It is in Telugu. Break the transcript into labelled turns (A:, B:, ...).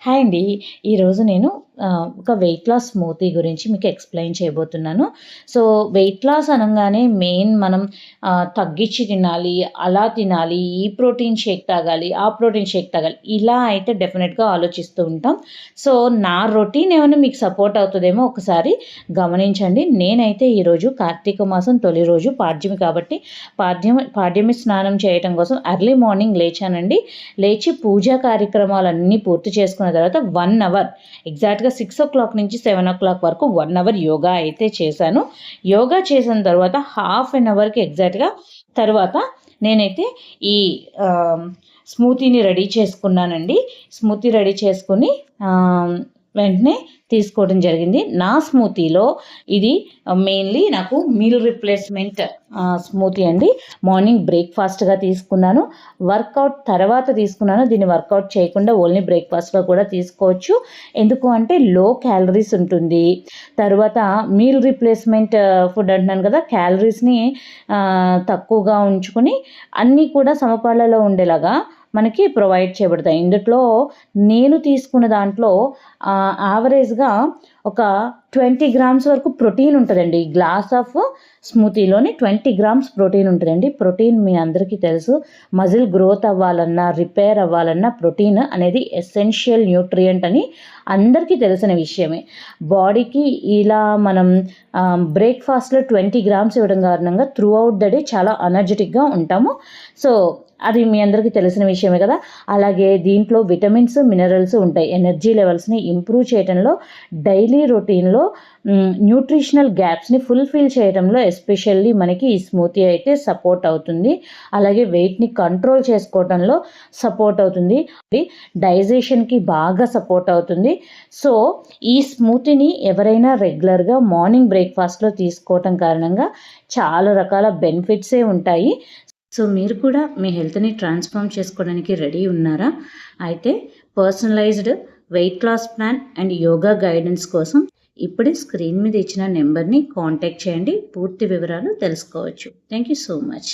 A: హాయ్ అండి. ఈరోజు నేను ఒక వెయిట్ లాస్ స్మూతీ గురించి మీకు ఎక్స్‌ప్లెయిన్ చేయబోతున్నాను. సో, వెయిట్ లాస్ అనంగానే మెయిన్ మనం తగ్గించి తినాలి, అలా తినాలి, ఈ ప్రోటీన్ షేక్ తాగాలి, ఆ ప్రోటీన్ షేక్ తాగాలి. ఇలా అయితే డెఫినెట్‌గా ఆలోచిస్తూ ఉంటాం. సో, నా రొటీన్ ఏమైనా మీకు సపోర్ట్ అవుతదేమో ఒకసారి గమనించండి. నేనైతే ఈరోజు కార్తీక మాసం తొలి రోజు పాడ్యమి కాబట్టి పాడ్యమి స్నానం చేయటం కోసం ఎర్లీ మార్నింగ్ లేచానండి. లేచి పూజా కార్యక్రమాలన్నీ పూర్తి చేసుకున్న తర్వాత 1 అవర్ ఎగ్జాక్ట్‌గా 6:00 నుంచి 7:00 వరకు 1 అవర్ యోగా అయితే చేశాను. యోగా చేసిన తర్వాత హాఫ్ అన్ అవర్‌కి ఎగ్జాక్ట్‌గా తర్వాత నేనైతే ఈ స్మూతీని రెడీ చేసుకున్నానండి. స్మూతీ రెడీ చేసుకొని వెంటనే తీసుకోవడం జరిగింది. నా స్మూతీలో ఇది మెయిన్లీ నాకు మీల్ రిప్లేస్మెంట్ స్మూతీ అండి. మార్నింగ్ బ్రేక్‌ఫాస్ట్‌గా తీసుకున్నాను. వర్కౌట్ తర్వాత తీసుకున్నాను. దీన్ని వర్కౌట్ చేయకుండా ఓన్లీ బ్రేక్‌ఫాస్ట్‌గా కూడా తీసుకోవచ్చు. ఎందుకు అంటే లో క్యాలరీస్ ఉంటుంది. తర్వాత మీల్ రిప్లేస్మెంట్ ఫుడ్ అంటున్నాను కదా, క్యాలరీస్ని తక్కువగా ఉంచుకొని అన్నీ కూడా సమపాళ్లలో ఉండేలాగా మనకి ప్రొవైడ్ చేయబడతాయి. ఇందులో నేను తీసుకున్న దాంట్లో యావరేజ్‌గా ఒక 20 గ్రామ్స్ వరకు ప్రోటీన్ ఉంటుందండి. గ్లాస్ ఆఫ్ స్మూతీలోని 20 గ్రామ్స్ ప్రోటీన్ ఉంటుందండి. ప్రోటీన్ మీ అందరికీ తెలుసు, మజిల్ గ్రోత్ అవ్వాలన్నా, రిపేర్ అవ్వాలన్నా ప్రోటీన్ అనేది ఎసెన్షియల్ న్యూట్రియంట్ అని అందరికీ తెలిసిన విషయమే. బాడీకి ఇలా మనం బ్రేక్‌ఫాస్ట్‌లో 20 గ్రామ్స్ ఇవ్వడం కారణంగా త్రూ అవుట్ ద డే చాలా ఎనర్జెటిక్‌గా ఉంటాము. సో, అది మీ అందరికీ తెలిసిన విషయమే కదా. అలాగే దీంట్లో విటమిన్స్, మినరల్స్ ఉంటాయి. ఎనర్జీ లెవెల్స్ని ఇంప్రూవ్ చేయడంలో, డైలీ రొటీన్లో న్యూట్రిషనల్ గ్యాప్స్ని ఫుల్ఫిల్ చేయడంలో ఎస్పెషల్లీ మనకి ఈ స్మూతీ అయితే సపోర్ట్ అవుతుంది. అలాగే వెయిట్ని కంట్రోల్ చేసుకోవడంలో సపోర్ట్ అవుతుంది. డైజెషన్కి బాగా సపోర్ట్ అవుతుంది. సో, ఈ స్మూతీని ఎవరైనా రెగ్యులర్గా మార్నింగ్ బ్రేక్‌ఫాస్ట్‌లో తీసుకోవటం కారణంగా చాలా రకాల బెనిఫిట్సే ఉంటాయి. సో, మీరు కూడా మీ హెల్త్‌ని ట్రాన్స్‌ఫార్మ్ చేసుకోవడానికి రెడీ ఉన్నారా? అయితే personalized weight loss plan and yoga guidance కోసం ఇప్పుడే స్క్రీన్ మీద ఇచ్చిన నెంబర్ని కాంటాక్ట్ చేయండి. పూర్తి వివరాలు తెలుసుకోవచ్చు. Thank you so much.